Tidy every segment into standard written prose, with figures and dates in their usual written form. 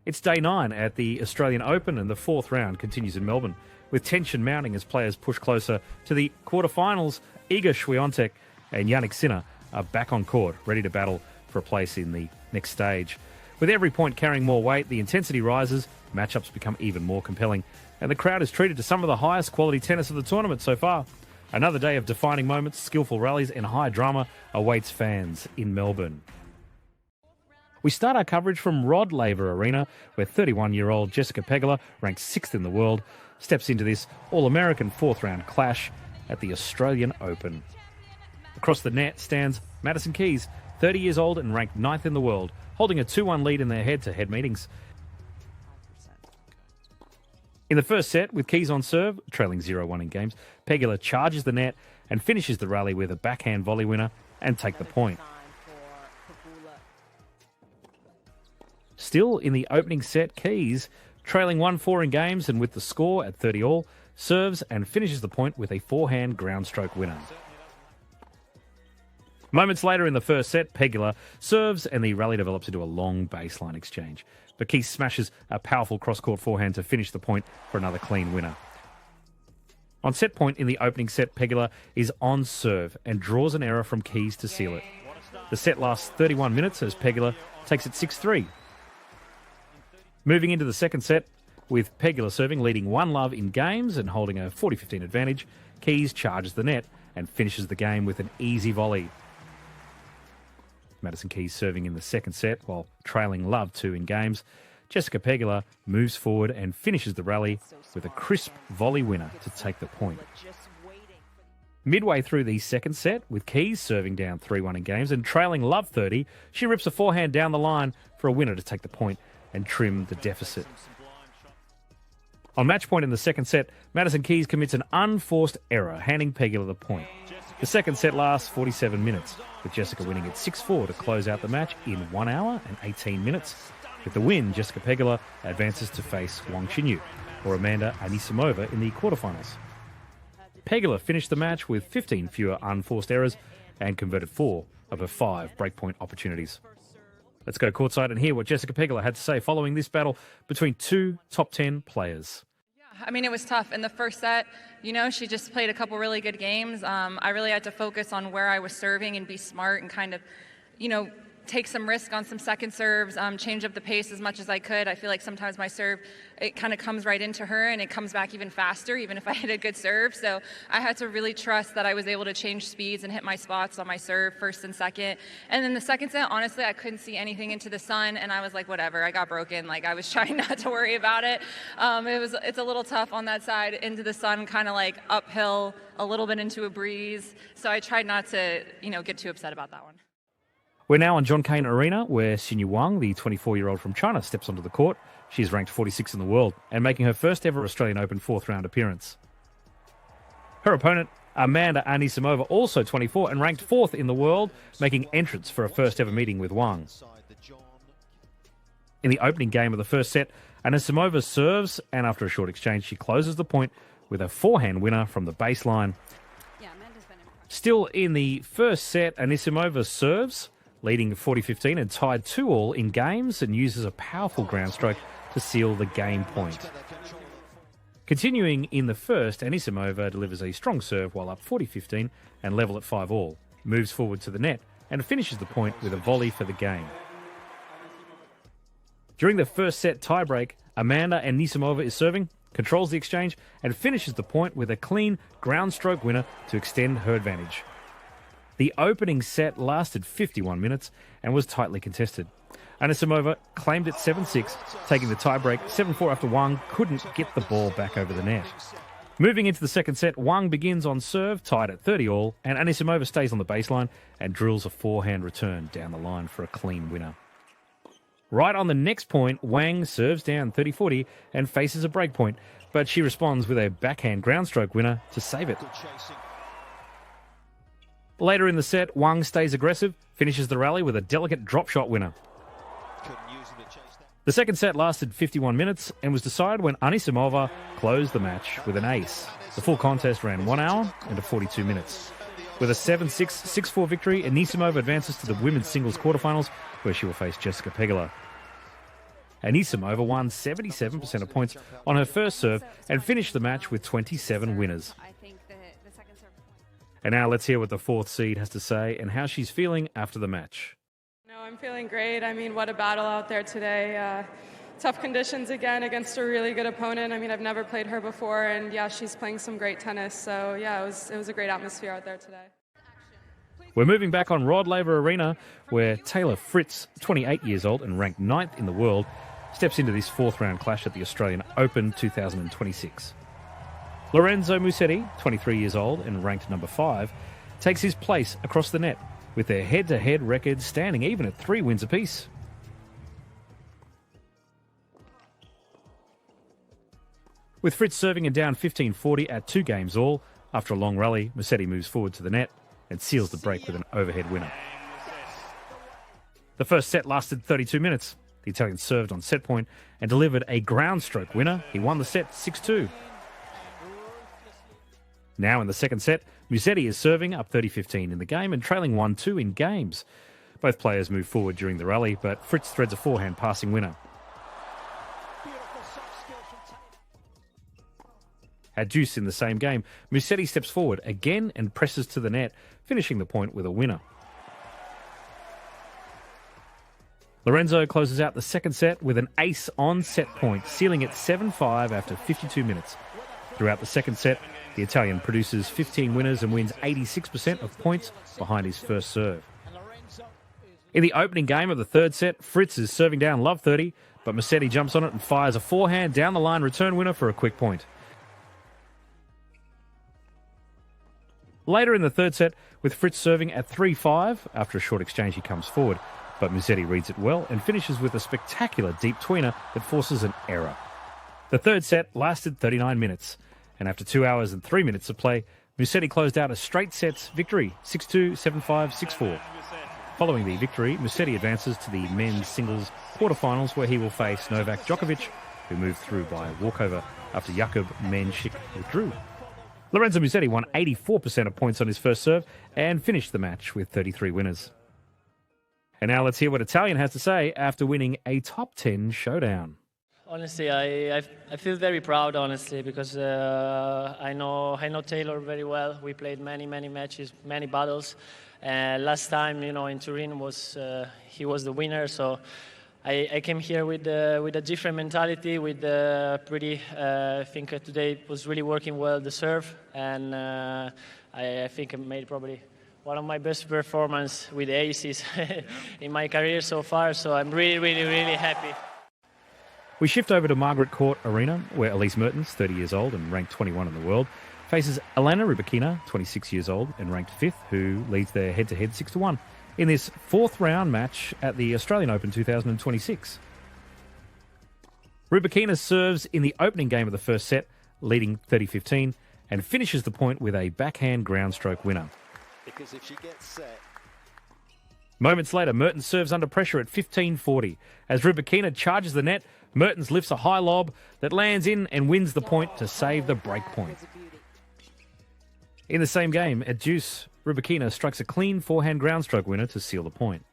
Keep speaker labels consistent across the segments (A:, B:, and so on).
A: It's day 9 at the Australian Open, and the fourth round continues in Melbourne, with tension mounting as players push closer to the quarterfinals. Iga Swiatek and Jannik Sinner are back on court, ready to battle for a place in the next stage. With every point carrying more weight, the intensity rises, matchups become even more compelling, and the crowd is treated to some of the highest quality tennis of the tournament so far. Another day of defining moments, skillful rallies, and high drama awaits fans in Melbourne. We start our coverage from Rod Laver Arena, where 31-year-old Jessica Pegula, ranked 6th in the world, steps into this All-American fourth-round clash at the Australian Open. Across the net stands Madison Keys, 30 years old and ranked 9th in the world, holding a 2-1 lead in their head-to-head meetings. In the first set, with Keys on serve, trailing 0-1 in games, Pegula charges the net and finishes the rally with a backhand volley winner and take the point. Still in the opening set, Keys, trailing 1-4 in games and with the score at 30-all, serves and finishes the point with a forehand ground stroke winner. Moments later in the first set, Pegula serves and the rally develops into a long baseline exchange. But Keys smashes a powerful cross-court forehand to finish the point for another clean winner. On set point in the opening set, Pegula is on serve and draws an error from Keys to seal it. The set lasts 31 minutes as Pegula takes it 6-3. Moving into the second set, with Pegula serving, leading 1-love in games and holding a 40-15 advantage, Keys charges the net and finishes the game with an easy volley. Madison Keys serving in the second set while trailing love 2 in games. Jessica Pegula moves forward and finishes the rally with a crisp volley winner to take the point. Midway through the second set, with Keys serving down 3-1 in games and trailing love 30, she rips a forehand down the line for a winner to take the point and trim the deficit. On match point in the second set, Madison Keys commits an unforced error, handing Pegula the point. The second set lasts 47 minutes, with Jessica winning at 6-4 to close out the match in 1 hour and 18 minutes. With the win, Jessica Pegula advances to face Wang or Amanda Anisimova in the quarterfinals. Pegula finished the match with 15 fewer unforced errors and converted 4 of her 5 breakpoint opportunities. Let's go courtside and hear what Jessica Pegula had to say following this battle between 2 top 10 players.
B: I mean, it was tough. In the first set, she just played a couple really good games. I really had to focus on where I was serving and be smart and kind of, take some risk on some second serves, change up the pace as much as I could. I feel like sometimes my serve, it kind of comes right into her and it comes back even faster, even if I hit a good serve. So I had to really trust that I was able to change speeds and hit my spots on my serve, first and second. And then the second set, honestly, I couldn't see anything into the sun, and I was like, whatever, I got broken. Like, I was trying not to worry about it. It's a little tough on that side, into the sun, kind of like uphill, a little bit into a breeze. So I tried not to, get too upset about that one.
A: We're now on Cain Arena, where Wang, the 24-year-old from China, steps onto the court. She's ranked 46th in the world and making her first ever Australian Open fourth-round appearance. Her opponent, Amanda Anisimova, also 24 and ranked 4th in the world, making entrance for a first-ever meeting with Wang. In the opening game of the first set, Anisimova serves, and after a short exchange, she closes the point with a forehand winner from the baseline. Still in the first set, Anisimova serves, leading 40-15 and tied 2-all in games, and uses a powerful ground stroke to seal the game point. Continuing in the first, Anisimova delivers a strong serve while up 40-15 and level at 5-all, moves forward to the net and finishes the point with a volley for the game. During the first set tiebreak, Amanda Anisimova is serving, controls the exchange and finishes the point with a clean ground stroke winner to extend her advantage. The opening set lasted 51 minutes and was tightly contested. Anisimova claimed it 7-6, taking the tiebreak 7-4 after Wang couldn't get the ball back over the net. Moving into the second set, Wang begins on serve, tied at 30-all, and Anisimova stays on the baseline and drills a forehand return down the line for a clean winner. Right on the next point, Wang serves down 30-40 and faces a break point, but she responds with a backhand ground stroke winner to save it. Later in the set, Wang stays aggressive, finishes the rally with a delicate drop shot winner. The second set lasted 51 minutes and was decided when Anisimova closed the match with an ace. The full contest ran 1 hour and 42 minutes. With a 7-6, 6-4 victory, Anisimova advances to the women's singles quarterfinals, where she will face Jessica Pegula. Anisimova won 77% of points on her first serve and finished the match with 27 winners. And now let's hear what the fourth seed has to say and how she's feeling after the match.
C: No, I'm feeling great. I mean, what a battle out there today. Tough conditions again against a really good opponent. I mean, I've never played her before, and yeah, she's playing some great tennis. So yeah, it was a great atmosphere out there today.
A: We're moving back on Rod Laver Arena, where Taylor Fritz, 28 years old and ranked 9th in the world, steps into this fourth round clash at the Australian Open 2026. Lorenzo Musetti, 23 years old and ranked number 5, takes his place across the net, with their head-to-head records standing even at 3 wins apiece. With Fritz serving and down 15-40 at 2 games all, after a long rally, Musetti moves forward to the net and seals the break with an overhead winner. The first set lasted 32 minutes. The Italian served on set point and delivered a ground stroke winner. He won the set 6-2. Now in the second set, Musetti is serving up 30-15 in the game and trailing 1-2 in games. Both players move forward during the rally, but Fritz threads a forehand passing winner. At deuce in the same game, Musetti steps forward again and presses to the net, finishing the point with a winner. Lorenzo closes out the second set with an ace on set point, sealing it 7-5 after 52 minutes. Throughout the second set, the Italian produces 15 winners and wins 86% of points behind his first serve. In the opening game of the third set, Fritz is serving down love 30, but Musetti jumps on it and fires a forehand down the line return winner for a quick point. Later in the third set, with Fritz serving at 3-5, after a short exchange he comes forward, but Musetti reads it well and finishes with a spectacular deep tweener that forces an error. The third set lasted 39 minutes, and after 2 hours and 3 minutes of play, Musetti closed out a straight sets victory, 6-2, 7-5, 6-4. Following the victory, Musetti advances to the men's singles quarterfinals, where he will face Novak Djokovic, who moved through by walkover after Jakub Menšik withdrew. Lorenzo Musetti won 84% of points on his first serve and finished the match with 33 winners. And now let's hear what Italian has to say after winning a top 10 showdown.
D: Honestly, I feel very proud, honestly, because I know Taylor very well. We played many matches, many battles. Last time, in Turin he was the winner. So I came here with a different mentality. I think today it was really working well, the serve, and I think I made probably one of my best performances with aces in my career so far. So I'm really happy.
A: We shift over to Margaret Court Arena, where Elise Mertens, 30 years old and ranked 21 in the world, faces Elena Rybakina, 26 years old and ranked 5th, who leads their head-to-head 6-1 in this fourth round match at the Australian Open 2026. Rybakina serves in the opening game of the first set, leading 30-15, and finishes the point with a backhand ground stroke winner.
E: Because if she gets set...
A: Moments later, Mertens serves under pressure at 15-40. As Rybakina charges the net, Mertens lifts a high lob that lands in and wins the point to save the break point. In the same game, at deuce, Rybakina strikes a clean forehand ground stroke winner to seal the point.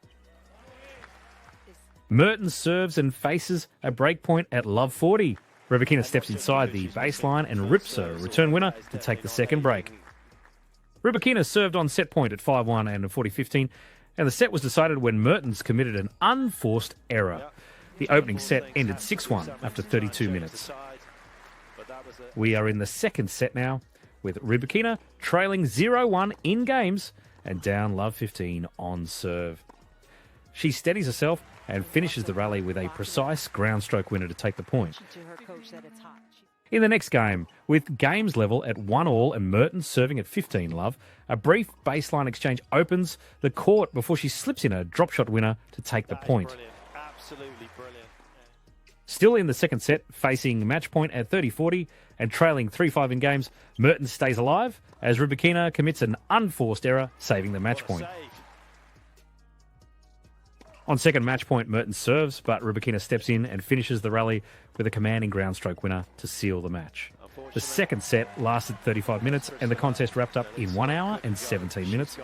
A: Mertens serves and faces a break point at love 40. Rybakina steps inside the baseline and rips a return winner to take the second break. Rybakina served on set point at 5-1 and 40-15, and the set was decided when Mertens committed an unforced error. The opening set ended 6-1 after 32 minutes. We are in the second set now, with Rybakina trailing 0-1 in games and down love 15 on serve. She steadies herself and finishes the rally with a precise ground stroke winner to take the point. In the next game, with games level at 1-1 and Mertens serving at 15 love, a brief baseline exchange opens the court before she slips in a drop shot winner to take the point.
E: Brilliant. Absolutely brilliant.
A: Still in the second set, facing match point at 30-40 and trailing 3-5 in games, Mertens stays alive as Rybakina commits an unforced error, saving the match point. On second match point, Mertens serves, but Rybakina steps in and finishes the rally with a commanding ground stroke winner to seal the match. The second set lasted 35 minutes and the contest wrapped up in 1 hour and 17 minutes.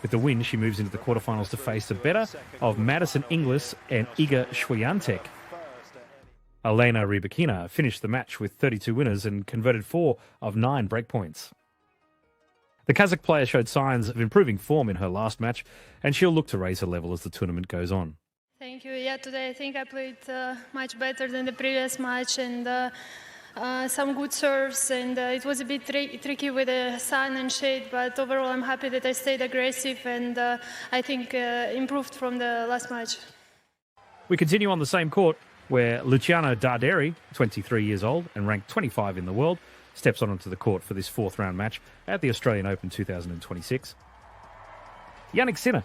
A: With the win, she moves into the quarterfinals to face the better of Madison Inglis and Iga Swiatek. Elena Rybakina finished the match with 32 winners and converted 4 of 9 breakpoints. The Kazakh player showed signs of improving form in her last match, and she'll look to raise her level as the tournament goes on.
F: Thank you. Yeah, today I think I played much better than the previous match, and some good serves, and it was a bit tricky with the sun and shade, but overall I'm happy that I stayed aggressive and I think improved from the last match.
A: We continue on the same court where Luciano Daderi, 23 years old and ranked 25 in the world, steps onto the court for this fourth round match at the Australian Open 2026. Jannik Sinner,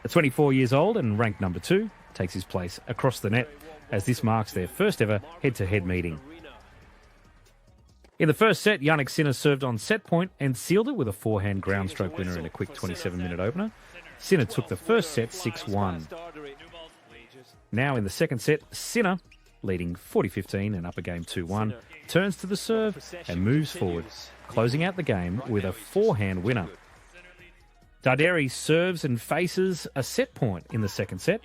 A: 24 years old and ranked number 2, takes his place across the net as this marks their first ever head-to-head meeting. In the first set, Jannik Sinner served on set point and sealed it with a forehand ground stroke winner in a quick 27-minute opener. Sinner took the first set 6-1. Now in the second set, Sinner, leading 40-15 and up a game 2-1, turns to the serve and moves forward, closing out the game with a forehand winner. Daderi serves and faces a set point in the second set,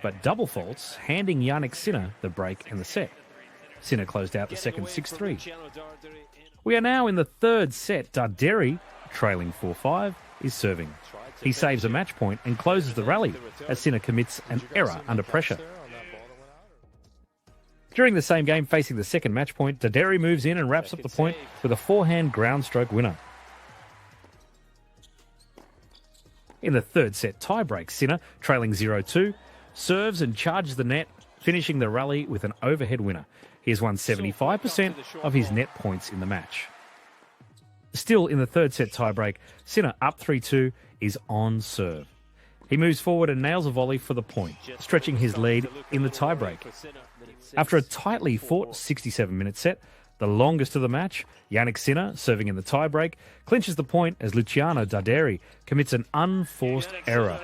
A: but double faults, handing Jannik Sinner the break and the set. Sinner closed out the second 6-3. We are now in the third set. Daderi, trailing 4-5, is serving. He saves a match point and closes the rally as Sinner commits an error under pressure. During the same game, facing the second match point, Daderi moves in and wraps up the point with a forehand ground stroke winner. In the third set tiebreak, Sinner, trailing 0-2, serves and charges the net, finishing the rally with an overhead winner. He has won 75% of his net points in the match. Still in the third set tiebreak, Sinner, up 3-2, is on serve. He moves forward and nails a volley for the point, stretching his lead in the tiebreak. After a tightly fought 67-minute set, the longest of the match, Jannik Sinner, serving in the tiebreak, clinches the point as Luciano Daderi commits an unforced error.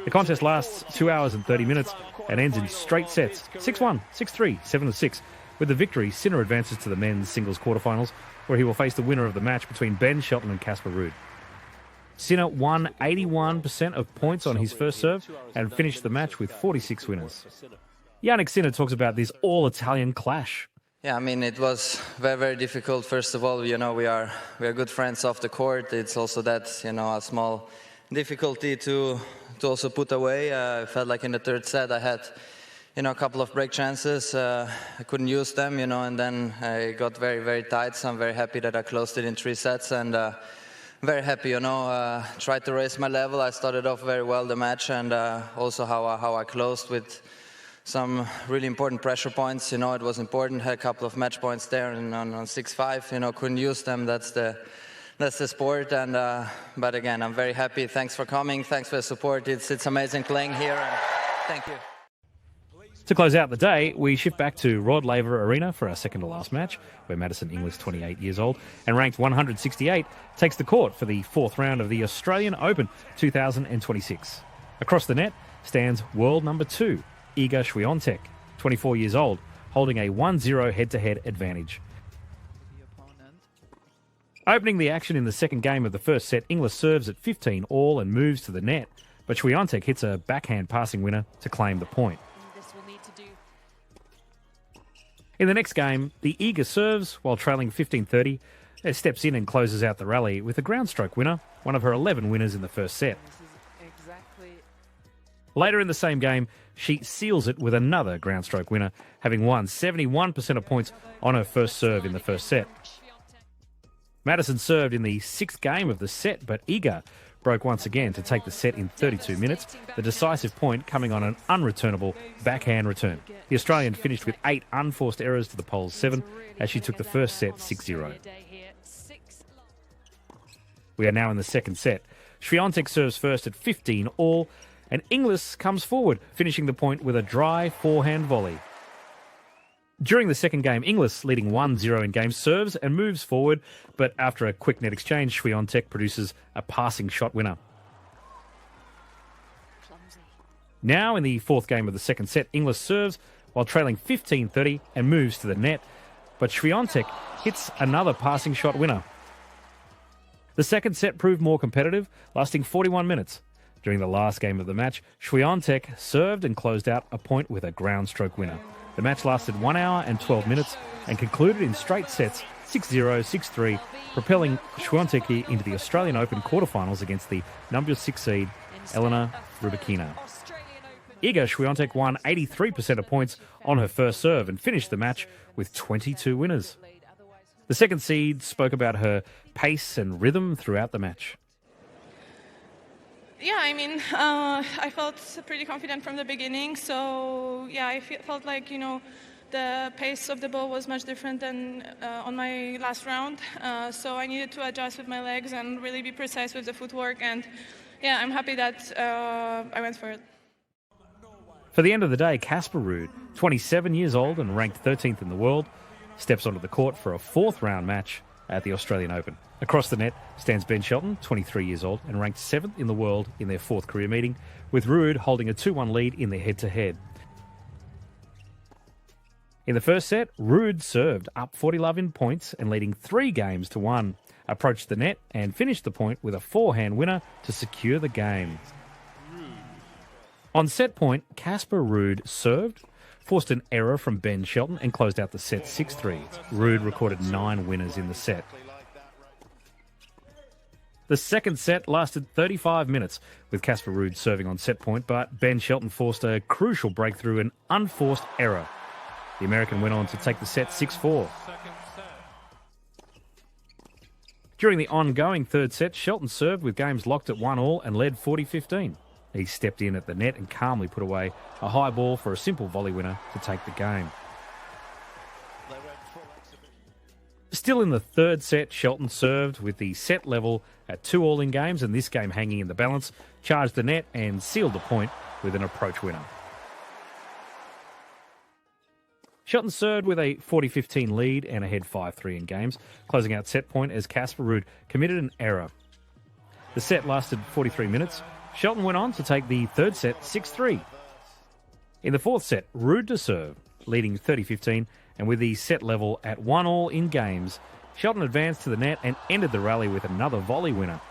A: The contest lasts 2 hours and 30 minutes and ends in straight sets, 6-1, 6-3, 7-6. With the victory, Sinner advances to the men's singles quarterfinals, where he will face the winner of the match between Ben Shelton and Casper Ruud. Sinner won 81% of points on his first serve and finished the match with 46 winners. Jannik Sinner talks about this all-Italian clash.
G: Yeah, I mean, it was very, very difficult. First of all, you know, we are good friends off the court. It's also that, you know, a small difficulty to also put away. I felt like in the third set I had, you know, a couple of break chances. I couldn't use them, you know, and then I got very, very tight. So I'm very happy that I closed it in 3 sets and very happy, you know, tried to raise my level. I started off very well the match, and also how I closed with some really important pressure points. You know, it was important. Had a couple of match points there, and on 6-5, you know, couldn't use them. That's the sport. And but again, I'm very happy. Thanks for coming. Thanks for the support. It's amazing playing here. And thank you.
A: To close out the day, we shift back to Rod Laver Arena for our second to last match, where Madison Inglis, 28 years old and ranked 168, takes the court for the fourth round of the Australian Open 2026. Across the net stands world number 2, Iga Swiatek, 24 years old, holding a 1-0 head-to-head advantage. Opening the action in the second game of the first set, Inglis serves at 15 all and moves to the net, but Swiatek hits a backhand passing winner to claim the point. In the next game, the Iga serves while trailing 15-30. It steps in and closes out the rally with a ground stroke winner, one of her 11 winners in the first set. Later in the same game, she seals it with another ground stroke winner, having won 71% of points on her first serve in the first set. Madison served in the 6th game of the set, but Iga broke once again to take the set in 32 minutes, the decisive point coming on an unreturnable backhand return. The Australian finished with 8 unforced errors to the Poles' 7 as she took the first set 6-0. We are now in the second set. Swiatek serves first at 15 all, and Inglis comes forward, finishing the point with a dry forehand volley. During the second game, Inglis, leading 1-0 in game, serves and moves forward, but after a quick net exchange, Swiatek produces a passing shot winner. Now in the fourth game of the second set, Inglis serves while trailing 15-30 and moves to the net, but Swiatek hits another passing shot winner. The second set proved more competitive, lasting 41 minutes. During the last game of the match, Swiatek served and closed out a point with a ground stroke winner. The match lasted 1 hour and 12 minutes and concluded in straight sets 6-0, 6-3, propelling Swiatek into the Australian Open quarterfinals against the number 6 seed Rybakina. Iga Swiatek won 83% of points on her first serve and finished the match with 22 winners. The second seed spoke about her pace and rhythm throughout the match.
C: Yeah, I mean, I felt pretty confident from the beginning. So, yeah, I felt like, the pace of the ball was much different than on my last round. So I needed to adjust with my legs and really be precise with the footwork. And, yeah, I'm happy that I went for it.
A: For the end of the day, Casper Ruud, 27 years old and ranked 13th in the world, steps onto the court for a fourth-round match at the Australian Open. Across the net stands Ben Shelton, 23 years old, and ranked 7th in the world in their fourth career meeting, with Ruud holding a 2-1 lead in their head-to-head. In the first set, Ruud served up 40-love in points and leading 3-1, approached the net and finished the point with a forehand winner to secure the game. On set point, Casper Ruud served, forced an error from Ben Shelton and closed out the set 6-3. Ruud recorded 9 winners in the set. The second set lasted 35 minutes, with Casper Ruud serving on set point, but Ben Shelton forced a crucial breakthrough, an unforced error. The American went on to take the set 6-4. During the ongoing third set, Shelton served with games locked at 1-1 and led 40-15. He stepped in at the net and calmly put away a high ball for a simple volley winner to take the game. Still in the third set, Shelton served with the set level at 2-2 in games, and this game hanging in the balance, charged the net and sealed the point with an approach winner. Shelton served with a 40-15 lead and ahead 5-3 in games, closing out set point as Casper Ruud committed an error. The set lasted 43 minutes. Shelton went on to take the third set 6-3. In the fourth set, Ruud to serve, leading 30-15, and with the set level at 1-1 in games, Shelton advanced to the net and ended the rally with another volley winner.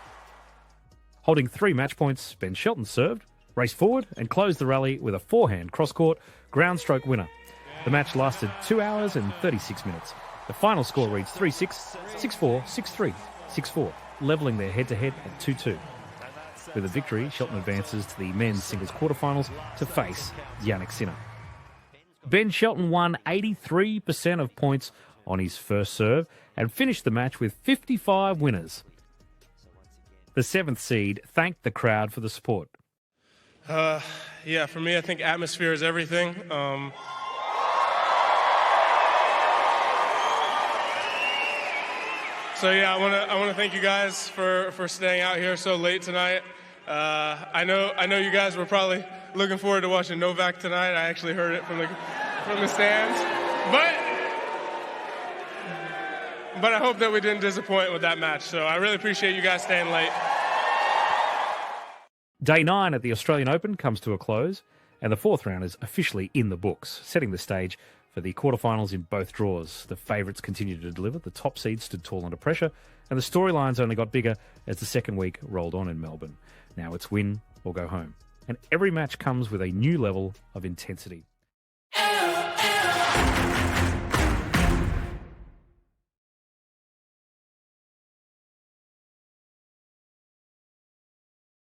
A: Holding 3 match points, Ben Shelton served, raced forward and closed the rally with a forehand cross-court ground stroke winner. The match lasted 2 hours and 36 minutes. The final score reads 3-6, 6-4, 6-3, 6-4, levelling their head-to-head at 2-2. With a victory, Shelton advances to the men's singles quarterfinals to face Jannik Sinner. Ben Shelton won 83% of points on his first serve and finished the match with 55 winners. The 7th seed thanked the crowd for the support.
H: Yeah, for me, I think atmosphere is everything. So yeah, I want to thank you guys for staying out here so late tonight. I know you guys were probably looking forward to watching Novak tonight. I actually heard it from the stands, but I hope that we didn't disappoint with that match. So I really appreciate you guys staying late.
A: Day 9 at the Australian Open comes to a close, and the fourth round is officially in the books, setting the stage for the quarterfinals in both draws. The favourites continued to deliver, the top seeds stood tall under pressure, and the storylines only got bigger as the second week rolled on in Melbourne. Now it's win or go home. And every match comes with a new level of intensity.